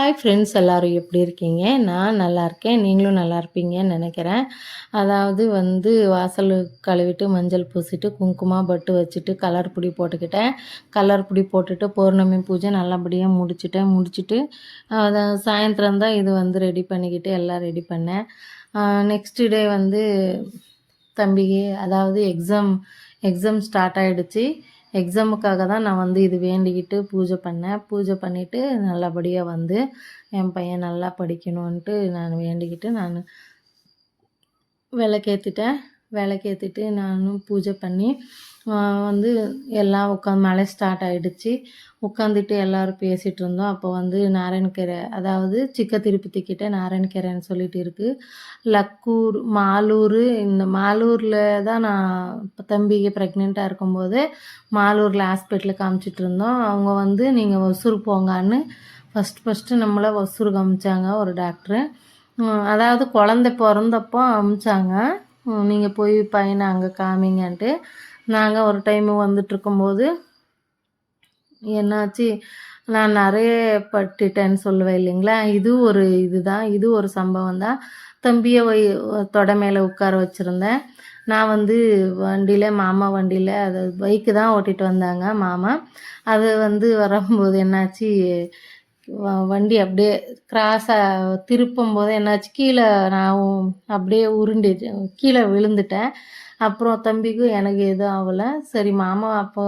Hi friends, எல்லோரும் எப்படி இருக்கீங்க? நான் நல்லா இருக்கேன். நீங்களும் நல்லா இருப்பீங்கன்னு நினைக்கிறேன். அதாவது வாசல் கழுவிட்டு, மஞ்சள் பூசிட்டு, குங்குமம் பொட்டு வச்சுட்டு, கலர் பொடி போட்டுக்கிட்டேன். கலர் பொடி போட்டுட்டு பௌர்ணமி பூஜை நல்லபடியாக முடிச்சுட்டேன். முடிச்சுட்டு அதை சாயந்தரம் தான் இது ரெடி பண்ணிக்கிட்டு எல்லாம் ரெடி பண்ணேன். நெக்ஸ்ட் டே தம்பிக்கு அதாவது எக்ஸாம் ஸ்டார்ட் ஆகிடுச்சு. எக்ஸாமுக்காக தான் நான் இது வேண்டிக்கிட்டு பூஜை பண்ணேன். பூஜை பண்ணிவிட்டு நல்லபடியாக என் பையன் நல்லா படிக்கணுன்ட்டு நான் வேண்டிக்கிட்டு விளக்கேற்றிட்டு நானும் பூஜை பண்ணி எல்லாம் மழை ஸ்டார்ட் ஆகிடுச்சு. உட்காந்துட்டு எல்லோரும் பேசிகிட்டு இருந்தோம். அப்போ நாராயணக்கரை, அதாவது சிக்க திருப்பதி கிட்டே நாராயணக்கரைன்னு சொல்லிட்டு இருக்குது. லக்கூர் மாலூர், இந்த மாலூரில் தான் நான் தம்பிக்கு ப்ரெக்னெண்ட்டாக இருக்கும்போது மாலூரில் ஹாஸ்பிட்டலுக்கு காமிச்சிட்டு இருந்தோம். அவங்க நீங்கள் ஒசூர் போங்கன்னு ஃபஸ்ட்டு நம்மளை ஒசூர் காமிச்சாங்க ஒரு டாக்டரு. அதாவது குழந்தை பிறந்தப்போ அமிச்சாங்க, நீங்கள் போய் பையனை அங்கே காமிங்கன்ட்டு. நாங்கள் ஒரு டைம் வந்துட்டுருக்கும்போது என்னாச்சு, நான் நிறைய பட்டுட்டேன்னு சொல்லுவேன் இல்லைங்களா. இது ஒரு சம்பவம் தான். தம்பியை தொடை மேலே உட்கார வச்சுருந்தேன். நான் வண்டியில், மாமா வண்டியில், அது பைக்கு தான் ஓட்டிகிட்டு வந்தாங்க மாமா. அது வரும்போது என்னாச்சு, வண்டி அப்படியே கிராஸாக திருப்பும்போது என்னாச்சு, கீழே நான் அப்படியே கீழே விழுந்துட்டேன். அப்புறம் தம்பிக்கும் எனக்கு எதுவும் ஆகலை. சரி, மாமா அப்போ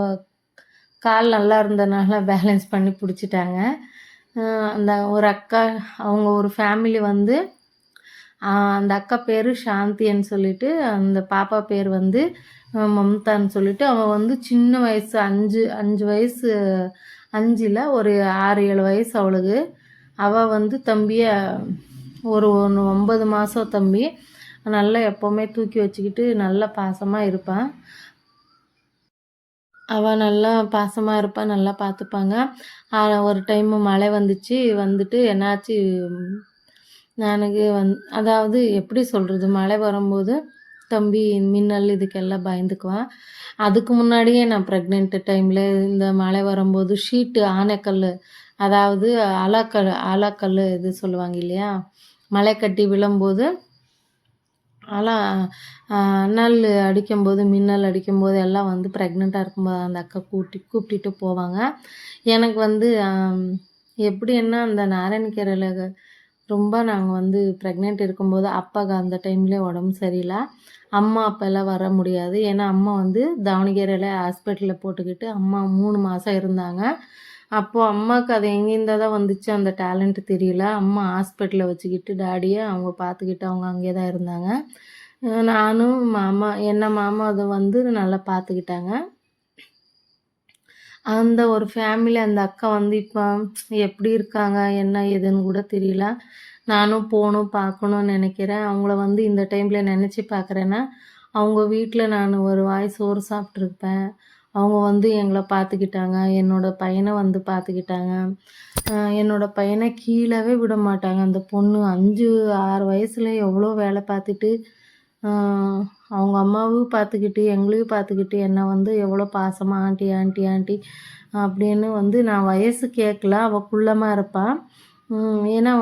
கால் நல்லா இருந்ததுனால பேலன்ஸ் பண்ணி பிடிச்சிட்டாங்க. அந்த ஒரு அக்கா, அவங்க ஒரு ஃபேமிலி அந்த அக்கா பேர் சாந்தின்னு சொல்லிட்டு, அந்த பாப்பா பேர் மம்தான்னு சொல்லிட்டு, அவன் சின்ன வயசு, அஞ்சு வயசு, 5 இல்லை, ஒரு 6-7 வயசு அவளுக்கு. அவள் தம்பியை ஒரு 9 மாதம் தம்பி. நல்லா எப்போவுமே தூக்கி வச்சுக்கிட்டு நல்லா பாசமாக இருப்பான். அவள் நல்லா பாசமாக இருப்பாள், நல்லா பார்த்துப்பாங்க. ஒரு டைமு மழை வந்துட்டு என்னாச்சு, எனக்கு அதாவது எப்படி சொல்கிறது, மழை வரும்போது தம்பி மின்னல் இதுக்கெல்லாம் பயந்துக்குவான். அதுக்கு முன்னாடியே நான் ப்ரெக்னென்ட் டைமில் இந்த மழை வரும்போது ஷீட்டு ஆனைக்கல், அதாவது ஆலாக்கல் இது சொல்லுவாங்க இல்லையா, மழை கட்டி விழும்போது அனல் அடிக்கும்போது, மின்னல் அடிக்கும்போது எல்லாம் ப்ரெக்னெண்ட்டாக இருக்கும்போது அந்த அக்கா கூப்பிட்டுட்டு போவாங்க. எனக்கு எப்படின்னா, அந்த நாராயணக்கரையில் ரொம்ப நாங்கள் ப்ரெக்னென்ட் இருக்கும்போது அப்பாவுக்கு அந்த டைம்லேயே உடம்பு சரியில்லை. அம்மா அப்போல்லாம் வர முடியாது. ஏன்னா அம்மா தாவணகிரியில் ஹாஸ்பிட்டலில் போட்டுக்கிட்டு அம்மா 3 மாதம் இருந்தாங்க. அப்போது அம்மாவுக்கு அது எங்கேருந்தா தான் வந்துச்சு, அந்த டேலண்ட்டு தெரியல. அம்மா ஹாஸ்பிட்டலில் வச்சுக்கிட்டு டாடியை அவங்க பார்த்துக்கிட்டு அவங்க அங்கே தான் இருந்தாங்க. நானும் மாமா அதை நல்லா பார்த்துக்கிட்டாங்க. அந்த ஒரு ஃபேமிலி, அந்த அக்கா இப்போ எப்படி இருக்காங்க, என்ன ஏதுன்னு கூட தெரியல. நானும் போகணும், பார்க்கணுன்னு நினைக்கிறேன். அவங்கள இந்த டைமில் நினச்சி பார்க்குறேன்னா, அவங்க வீட்டில் நான் ஒரு வாய் சோறு சாப்பிட்ருப்பேன். அவங்க எங்களை பார்த்துக்கிட்டாங்க. என்னோடய பையனை பார்த்துக்கிட்டாங்க. என்னோடய பையனை கீழவே விட மாட்டாங்க. அந்த பொண்ணு 5, 6 வயசில் எவ்வளோ வேலை பார்த்துட்டு, அவங்க அம்மாவும் பார்த்துக்கிட்டு, எங்களையும் பார்த்துக்கிட்டு, என்னை எவ்வளோ பாசமாக ஆண்டி ஆண்டி ஆண்டி அப்படின்னு நான் வயசு கேட்கல. அவள் குள்ளமாக இருப்பாள். ஏன்னா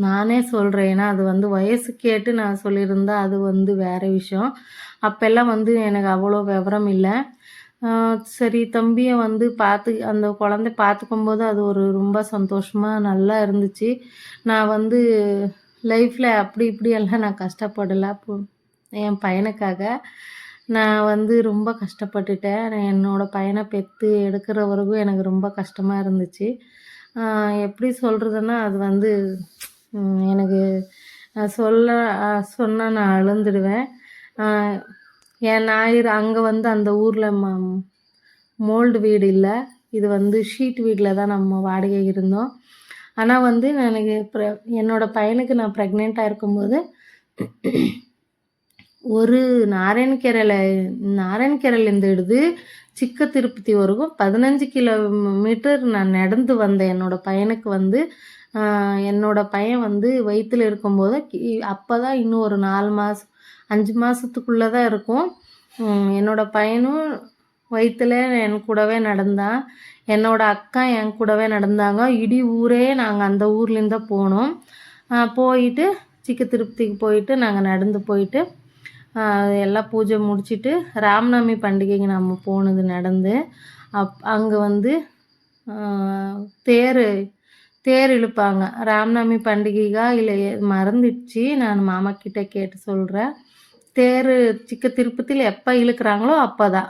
நானே சொல்கிறேன். ஏன்னா அது வயசு கேட்டு நான் சொல்லியிருந்தா அது வேறு விஷயம். அப்போல்லாம் எனக்கு அவ்வளோ விவரம் இல்லை. சரி, தம்பியை அந்த குழந்தை பார்த்துக்கும்போது அது ஒரு ரொம்ப சந்தோஷமாக நல்லா இருந்துச்சு. நான் லைஃப்பில் அப்படி இப்படியெல்லாம் நான் கஷ்டப்படலை. என் பையனுக்காக நான் ரொம்ப கஷ்டப்பட்டுட்டேன். என்னோடய பையனை பெற்று எடுக்கிற வரைக்கும் எனக்கு ரொம்ப கஷ்டமாக இருந்துச்சு. எப்படி சொல்கிறதுன்னா, அது எனக்கு சொன்னால் நான் அழுந்துடுவேன். என் ஞாயிறு அங்கே அந்த ஊரில் மோல்டு வீடு இல்லை, இது ஷீட் வீட்டில் தான் நம்ம வாடகை இருந்தோம். ஆனால் எனக்கு என்னோடய பையனுக்கு நான் ப்ரெக்னெண்ட்டாக இருக்கும்போது ஒரு நாராயணக்கரையிலேருந்து எடுத்து சிக்க திருப்பதி வரைக்கும் 15 கிலோமீட்டர் நான் நடந்து வந்தேன். என்னோடய பையனுக்கு என்னோடய பையன் வயிற்றில் இருக்கும்போது அப்போ தான் இன்னும் ஒரு 4 மாதம் 5 மாதத்துக்குள்ளே தான் இருக்கும். என்னோடய பையனும் வயித்துல என் கூடவே நடந்தா. என்னோட அக்கா என் கூடவே நடந்தாங்க. இடி ஊரே நாங்கள் அந்த ஊர்லேருந்து தான் போனோம். போயிட்டு சிக்க திருப்பதிக்கு போயிட்டு நாங்கள் நடந்து போயிட்டு எல்லாம் பூஜை முடிச்சுட்டு ராமநவமி பண்டிகைக்கு நம்ம போனது நடந்து. அங்கே வந்து தேர் தேர் இழுப்பாங்க. ராமநவமி பண்டிகைக்கா இல்லை மறந்துடுச்சு, நான் மாமா கிட்ட கேட்டு சொல்கிறேன். தேர் சிக்க திருப்பதியில் எப்போ இழுக்கிறாங்களோ அப்போ தான்.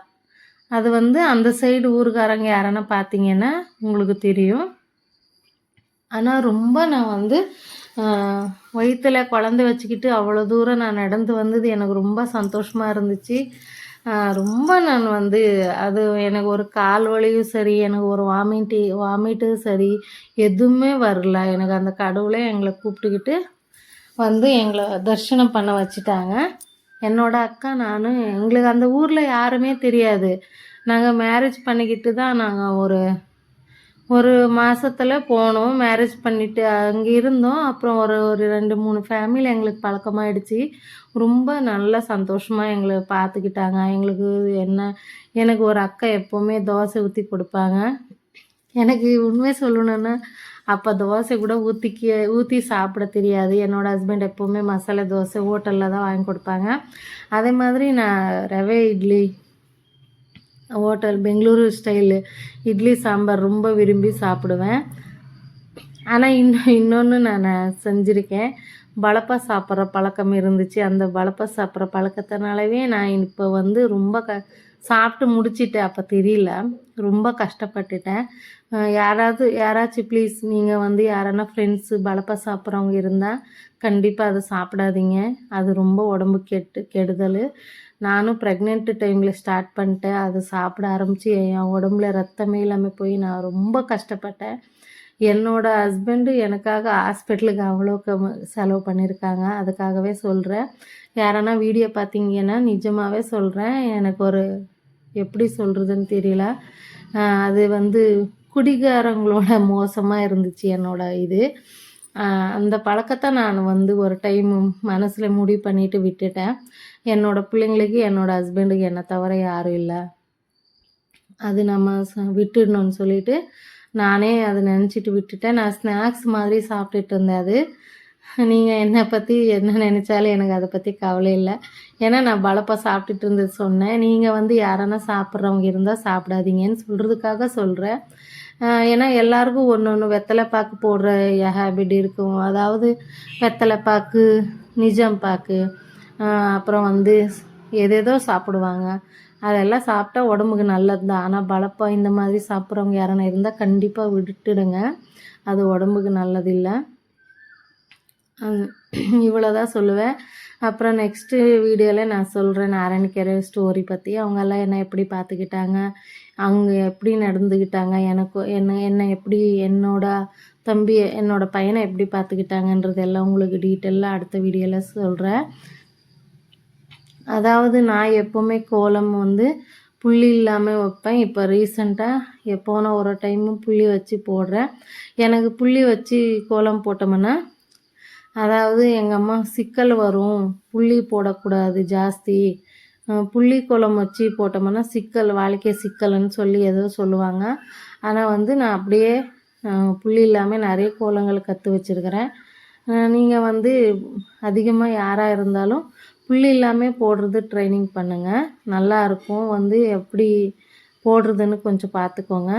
அது வந்து அந்த சைடு ஊருக்காரங்க யாரன்னா பார்த்தீங்கன்னா உங்களுக்கு தெரியும். ஆனால் ரொம்ப நான் வந்து வயிற்றுல குழந்த வச்சுக்கிட்டு அவ்வளோ தூரம் நான் நடந்து வந்தது எனக்கு ரொம்ப சந்தோஷமாக இருந்துச்சு. ரொம்ப நான் வந்து அது எனக்கு ஒரு கால் வலியும் சரி, எனக்கு ஒரு வாமிட்டும் சரி, எதுவுமே வரல. எனக்கு அந்த கடவுளே எங்களை கூப்பிட்டுக்கிட்டு வந்து எங்களை தரிசனம் பண்ண வச்சுட்டாங்க. என்னோட அக்கா நானும் எங்களுக்கு அந்த ஊரில் யாருமே தெரியாது. நாங்கள் மேரேஜ் பண்ணிக்கிட்டு தான் நாங்கள் ஒரு மாதத்துல போனோம். மேரேஜ் பண்ணிவிட்டு அங்கே இருந்தோம். அப்புறம் ஒரு 2-3 ஃபேமிலி எங்களுக்கு பழக்கமாயிடுச்சு. ரொம்ப நல்ல சந்தோஷமாக எங்களை பார்த்துக்கிட்டாங்க. எனக்கு ஒரு அக்கா எப்போவுமே தோசை ஊற்றி கொடுப்பாங்க. எனக்கு உண்மையை சொல்லணுன்னா அப்போ தோசை கூட ஊற்றி சாப்பிட தெரியாது. என்னோடய ஹஸ்பண்ட் எப்போவுமே மசாலா தோசை ஹோட்டலில் தான் வாங்கி கொடுப்பாங்க. அதே மாதிரி நான் ரவை இட்லி ஹோட்டல் பெங்களூரு ஸ்டைலு இட்லி சாம்பார் ரொம்ப விரும்பி சாப்பிடுவேன். ஆனால் இன்னொன்று நான் செஞ்சுருக்கேன். பலப்பா சாப்பிட்ற பழக்கம் இருந்துச்சு. அந்த பலப்பா சாப்பிட்ற பழக்கத்தினாலவே நான் இப்போ வந்து ரொம்ப சாப்பிட்டு முடிச்சிட்டேன். அப்போ தெரியல, ரொம்ப கஷ்டப்பட்டுட்டேன். யாராச்சும் ப்ளீஸ் நீங்கள் வந்து யாரானா ஃப்ரெண்ட்ஸு பலப்பா சாப்பிட்றவங்க இருந்தால் கண்டிப்பாக அதை சாப்பிடாதீங்க. அது ரொம்ப உடம்பு கெடுதல். நானும் ப்ரெக்னென்ட் டைமில் ஸ்டார்ட் பண்ணிட்டேன். அதை சாப்பிட ஆரம்பித்து என் உடம்புல ரத்தமே இல்லாமல் போய் நான் ரொம்ப கஷ்டப்பட்டேன். என்னோடய ஹஸ்பண்டு எனக்காக ஹாஸ்பிட்டலுக்கு அவ்வளோ செலவு பண்ணியிருக்காங்க. அதுக்காகவே சொல்கிறேன். யாரானா வீடியோ பார்த்தீங்கன்னா நிஜமாகவே சொல்கிறேன், எனக்கு எப்படி சொல்கிறதுன்னு தெரியல. அது வந்து குடிகாரங்களோட மோசமாக இருந்துச்சு என்னோட இது. அந்த பழக்கத்தை நான் வந்து ஒரு டைம் மனசில் முடிவு பண்ணிவிட்டு விட்டுட்டேன். என்னோடய பிள்ளைங்களுக்கு என்னோடய ஹஸ்பண்டுக்கு என்னை தவிர யாரும் இல்லை, அது நம்ம விட்டுடணும்னு சொல்லிவிட்டு நானே அதை நினச்சிட்டு விட்டுட்டேன். நான் ஸ்நாக்ஸ் மாதிரி சாப்பிட்டுட்டு இருந்தேன். அது நீங்கள் என்னை பற்றி என்ன நினச்சாலும் எனக்கு அதை பற்றி கவலை இல்லை. ஏன்னா நான் பலப்பா சாப்பிட்டுட்டு இருந்தது சொன்னேன். நீங்கள் வந்து யாரானா சாப்பிட்றவங்க இருந்தால் சாப்பிடாதீங்கன்னு சொல்கிறதுக்காக சொல்கிறேன். ஏன்னா எல்லாருக்கும் ஒன்று வெத்தலை பாக்கு போடுற ஹேபிட் இருக்கும். அதாவது வெத்தலை பாக்கு, நிஜம் பாக்கு, அப்புறம் வந்து ஏதேதோ சாப்பிடுவாங்க. அதெல்லாம் சாப்பிட்டா உடம்புக்கு நல்லது தான். ஆனால் பலப்பா இந்த மாதிரி சாப்பிட்றவங்க யாரானா இருந்தால் கண்டிப்பாக விட்டுடுங்க. அது உடம்புக்கு நல்லதில்லை. இவ்வளோ தான் சொல்லுவேன். அப்புறம் நெக்ஸ்ட்டு வீடியோவில் நான் சொல்கிறேன் நாராயணிக்கரை ஸ்டோரி பற்றி. அவங்கெல்லாம் என்னை எப்படி பார்த்துக்கிட்டாங்க, அவங்க எப்படி நடந்துக்கிட்டாங்க, என்னை எப்படி என்னோட பையனை எப்படி பார்த்துக்கிட்டாங்கன்றதெல்லாம் உங்களுக்கு டீட்டெயிலாக அடுத்த வீடியோவில் சொல்கிறேன். அதாவது நான் எப்போவுமே கோலம் வந்து புள்ளி இல்லாமல் வைப்பேன். இப்போ ரீசெண்டாக போன ஒரு டைமும் புள்ளி வச்சு போடுறேன். எனக்கு புள்ளி வச்சு கோலம் போட்டோம்னா அதாவது எங்கள் அம்மா சிக்கல் வரும், புள்ளி போடக்கூடாது ஜாஸ்தி, புள்ளி கோலம் வச்சு போட்டோம்னா சிக்கல், வாழ்க்கை சிக்கல்னு சொல்லி ஏதோ சொல்லுவாங்க. ஆனால் வந்து நான் அப்படியே புள்ளி இல்லாமல் நிறைய கோலங்கள் கற்று வச்சுருக்கிறேன். நீங்கள் வந்து அதிகமாக யாராக இருந்தாலும் புள்ளி இல்லாமல் போடுறது ட்ரைனிங் பண்ணுங்கள், நல்லாயிருக்கும். வந்து எப்படி போடுறதுன்னு கொஞ்சம் பார்த்துக்கோங்க.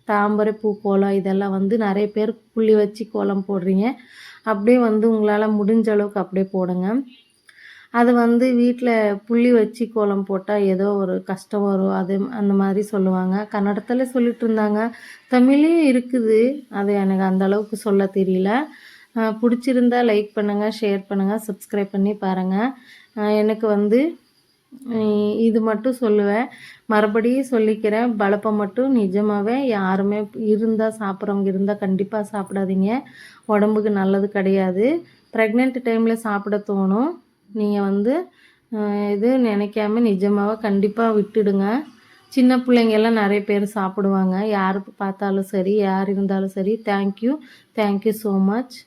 தாமரை பூ கோலம் இதெல்லாம் வந்து நிறைய பேர் புள்ளி வச்சு கோலம் போடுறீங்க. அப்படியே வந்து உங்களால் முடிஞ்ச அளவுக்கு அப்படியே போடுங்க. அது வந்து வீட்டில் புள்ளி வச்சு கோலம் போட்டால் ஏதோ ஒரு கஷ்டம் வரும், அது அந்த மாதிரி சொல்லுவாங்க. கன்னடத்தில் சொல்லிட்டு இருந்தாங்க, தமிழ்லேயும் இருக்குது. அது எனக்கு அந்த அளவுக்கு சொல்ல தெரியல. பிடிச்சிருந்தா லைக் பண்ணுங்கள், ஷேர் பண்ணுங்கள், சப்ஸ்கிரைப் பண்ணி பாருங்கள். எனக்கு வந்து இது மட்டும் சொல்லுவேன், மறுபடியும் சொல்லிக்கிறேன். பலப்பை மட்டும் நிஜமாகவே யாருமே சாப்பிட்றவங்க இருந்தால் கண்டிப்பாக சாப்பிடாதீங்க, உடம்புக்கு நல்லது கிடையாது. ப்ரெக்னென்ட் டைமில் சாப்பிட தோணும். நீங்கள் வந்து இது நினைக்காம நிஜமாகவே கண்டிப்பாக விட்டுடுங்க. சின்ன பிள்ளைங்கெல்லாம் நிறைய பேர் சாப்பிடுவாங்க. யார் பார்த்தாலும் சரி, யார் இருந்தாலும் சரி. Thank you so much.